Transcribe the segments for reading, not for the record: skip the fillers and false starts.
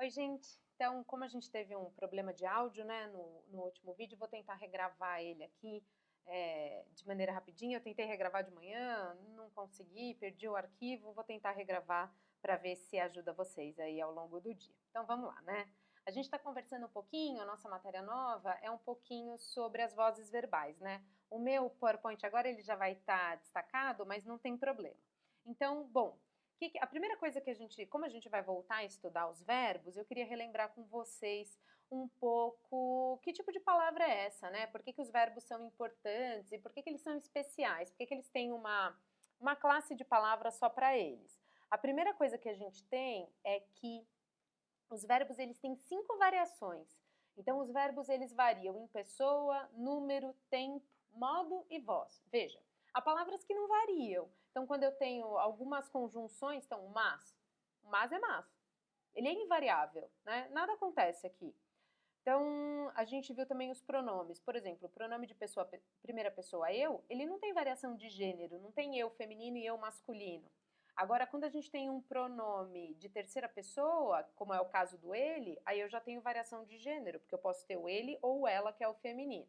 Oi, gente! Então, como a gente teve um problema de áudio, né, no último vídeo, vou tentar regravar ele aqui de maneira rapidinha. Eu tentei regravar de manhã, não consegui, perdi o arquivo, vou tentar regravar para ver se ajuda vocês aí ao longo do dia. Então, vamos lá, né? A gente está conversando um pouquinho, a nossa matéria nova é um pouquinho sobre as vozes verbais, né? O meu PowerPoint agora ele já vai estar destacado, mas não tem problema. Então, bom, a primeira coisa que como a gente vai voltar a estudar os verbos, eu queria relembrar com vocês um pouco que tipo de palavra é essa, né? Por que os verbos são importantes e por que eles são especiais? Por que eles têm uma classe de palavras só para eles? A primeira coisa que a gente tem é que os verbos eles têm 5 variações. Então, os verbos eles variam em pessoa, número, tempo, modo e voz. Veja, há palavras que não variam. Então, quando eu tenho algumas conjunções, então, mas é mas. Ele é invariável, né? Nada acontece aqui. Então, a gente viu também os pronomes. Por exemplo, o pronome de primeira pessoa eu, ele não tem variação de gênero, não tem eu feminino e eu masculino. Agora, quando a gente tem um pronome de terceira pessoa, como é o caso do ele, aí eu já tenho variação de gênero, porque eu posso ter o ele ou ela, que é o feminino.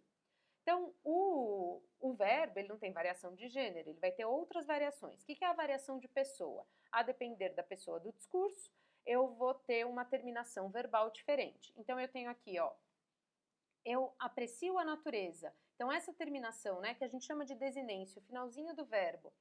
Então, o verbo, ele não tem variação de gênero, ele vai ter outras variações. O que é a variação de pessoa? A depender da pessoa do discurso, eu vou ter uma terminação verbal diferente. Então, eu tenho aqui, ó, eu aprecio a natureza. Então, essa terminação, né, que a gente chama de desinência, o finalzinho do verbo,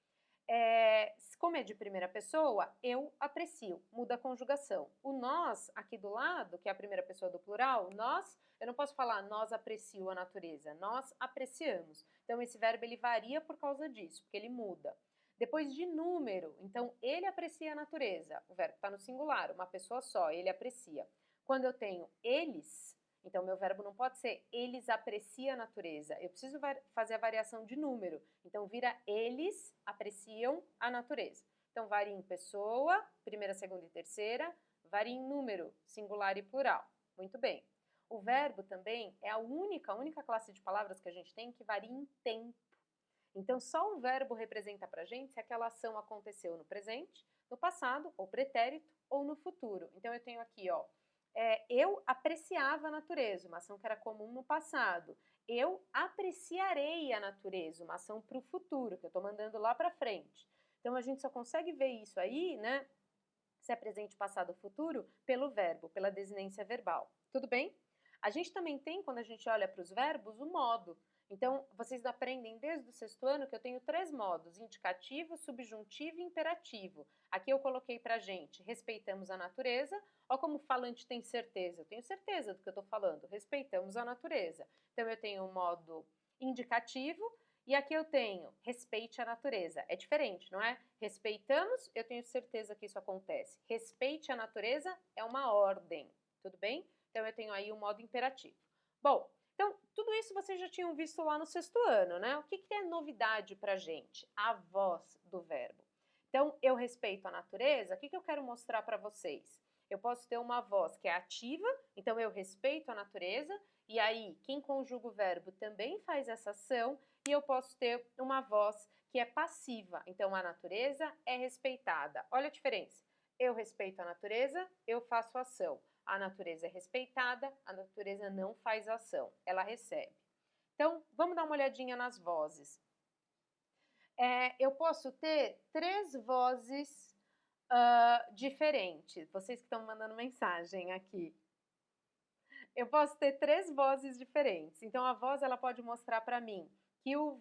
como é de primeira pessoa, eu aprecio, muda a conjugação. O nós, aqui do lado, que é a primeira pessoa do plural, nós, eu não posso falar nós aprecio a natureza, nós apreciamos. Então, esse verbo ele varia por causa disso, porque ele muda. Depois de número, então, ele aprecia a natureza. O verbo está no singular, uma pessoa só, ele aprecia. Quando eu tenho eles, então, meu verbo não pode ser eles apreciam a natureza. Eu preciso fazer a variação de número. Então, vira eles apreciam a natureza. Então, varia em pessoa, primeira, segunda e terceira. Varia em número, singular e plural. Muito bem. O verbo também é a única classe de palavras que a gente tem que varia em tempo. Então, só o verbo representa pra gente se aquela ação aconteceu no presente, no passado, ou pretérito, ou no futuro. Então, eu tenho aqui, ó, eu apreciava a natureza, uma ação que era comum no passado. Eu apreciarei a natureza, uma ação para o futuro, que eu estou mandando lá para frente. Então, a gente só consegue ver isso aí, né, se é presente, passado ou futuro, pelo verbo, pela desinência verbal. Tudo bem? A gente também tem, quando a gente olha para os verbos, o modo. Então, vocês aprendem desde o sexto ano que eu tenho 3 modos, indicativo, subjuntivo e imperativo. Aqui eu coloquei pra gente, respeitamos a natureza, ó como o falante tem certeza, eu tenho certeza do que eu estou falando, respeitamos a natureza. Então, eu tenho o modo indicativo, e aqui eu tenho respeite a natureza. É diferente, não é? Respeitamos, eu tenho certeza que isso acontece. Respeite a natureza é uma ordem, tudo bem? Então, eu tenho aí o modo imperativo. Bom, então, tudo isso vocês já tinham visto lá no sexto ano, né? O que é novidade pra gente? A voz do verbo. Então, eu respeito a natureza, o que eu quero mostrar para vocês? Eu posso ter uma voz que é ativa, então eu respeito a natureza, e aí quem conjuga o verbo também faz essa ação, e eu posso ter uma voz que é passiva, então a natureza é respeitada. Olha a diferença. Eu respeito a natureza, eu faço ação. A natureza é respeitada, a natureza não faz ação, ela recebe. Então, vamos dar uma olhadinha nas vozes. Eu posso ter 3 vozes diferentes. Vocês que estão mandando mensagem aqui. Eu posso ter 3 vozes diferentes. Então, a voz ela pode mostrar para mim que o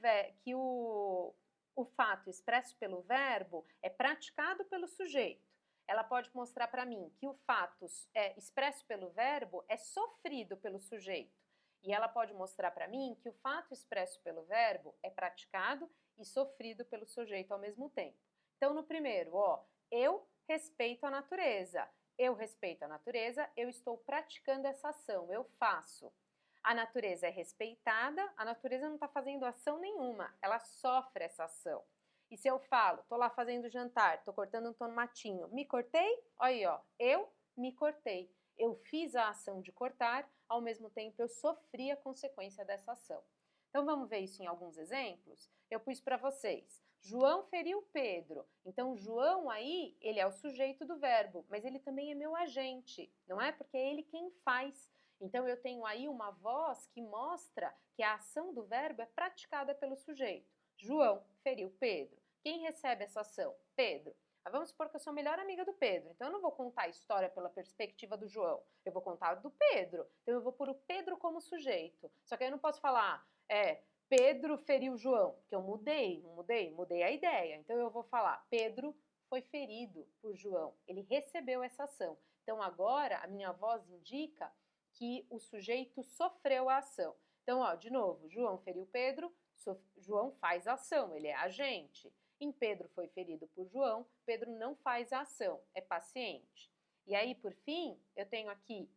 fato expresso pelo verbo é praticado pelo sujeito. Ela pode mostrar para mim que o fato expresso pelo verbo é sofrido pelo sujeito. E ela pode mostrar para mim que o fato expresso pelo verbo é praticado e sofrido pelo sujeito ao mesmo tempo. Então, no primeiro, ó, eu respeito a natureza. Eu respeito a natureza, eu estou praticando essa ação, eu faço. A natureza é respeitada, a natureza não está fazendo ação nenhuma, ela sofre essa ação. E se eu falo, tô lá fazendo jantar, tô cortando um tomatinho, me cortei? Olha aí, ó, eu me cortei. Eu fiz a ação de cortar, ao mesmo tempo eu sofri a consequência dessa ação. Então vamos ver isso em alguns exemplos? Eu pus para vocês. João feriu Pedro. Então, João aí, ele é o sujeito do verbo, mas ele também é meu agente, não é? Porque é ele quem faz. Então, eu tenho aí uma voz que mostra que a ação do verbo é praticada pelo sujeito. João feriu Pedro. Quem recebe essa ação? Pedro. Vamos supor que eu sou a melhor amiga do Pedro, então eu não vou contar a história pela perspectiva do João, eu vou contar do Pedro. Então eu vou pôr o Pedro como sujeito. Só que aí eu não posso falar, Pedro feriu João, porque eu mudei, não mudei? Mudei a ideia. Então eu vou falar, Pedro foi ferido por João, ele recebeu essa ação. Então agora a minha voz indica que o sujeito sofreu a ação. Então, ó, de novo, João feriu Pedro, João faz a ação, ele é agente. Em Pedro foi ferido por João, Pedro não faz a ação, é paciente. E aí, por fim, eu tenho aqui,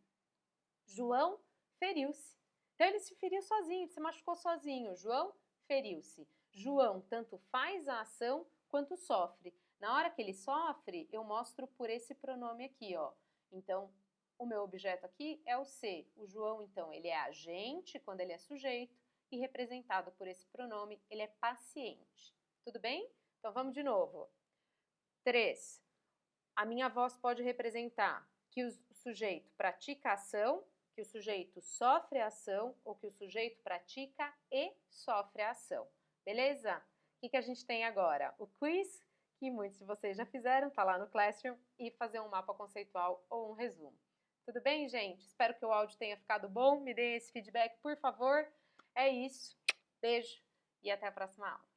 João feriu-se. Então, ele se feriu sozinho, se machucou sozinho. João feriu-se. João tanto faz a ação quanto sofre. Na hora que ele sofre, eu mostro por esse pronome aqui, ó. Então, o meu objeto aqui é o ser. O João, então, ele é agente quando ele é sujeito e representado por esse pronome, ele é paciente. Tudo bem? Então, vamos de novo. 3. A minha voz pode representar que o sujeito pratica a ação, que o sujeito sofre a ação ou que o sujeito pratica e sofre a ação. Beleza? O que a gente tem agora? O quiz, que muitos de vocês já fizeram, tá lá no Classroom, e fazer um mapa conceitual ou um resumo. Tudo bem, gente? Espero que o áudio tenha ficado bom. Me deem esse feedback, por favor. É isso. Beijo e até a próxima aula.